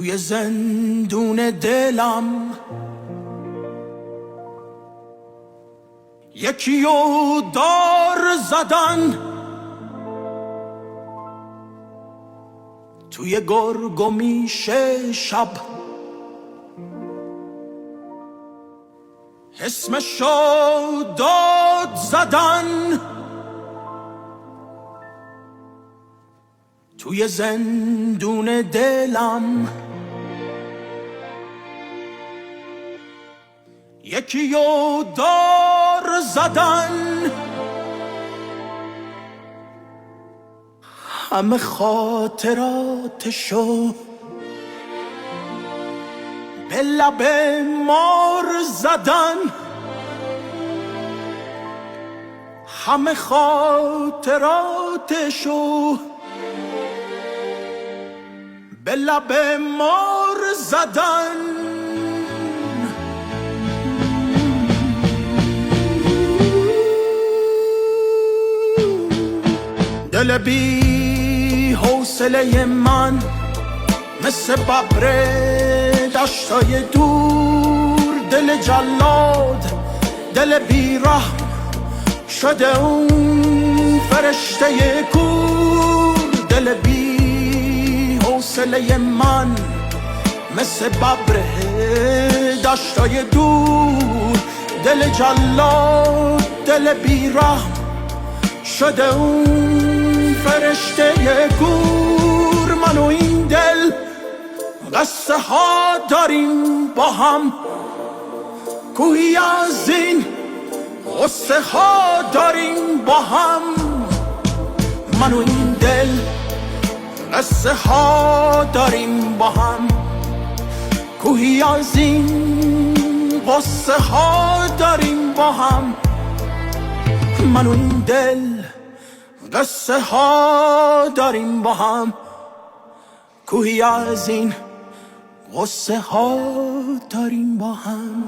توی زندون دلم یکیو دار زدن، توی گرگ و میشه شب اسمشو داد زدن. توی زندون دلم یکیو دار زدن، همه خاطراتشو به لب مار زدن، همه خاطراتشو به لب مار زدن. دل بی حوصله من مثل ببر دشتای دور، دل جلاد دل بی رحم شده اون فرشته کور. دل بی حوصله من مثل ببر دشتای دور، دل جلاد دل بی رحم شده اون فرشته گور. من و این دل قصه ها داریم با هم، گویی از این قصه ها داریم با هم. من و این دل قصه ها داریم با هم، گویی از این قصه ها داریم با هم. من و این دل قصه ها داریم با هم، گویی از این قصه ها داریم با هم.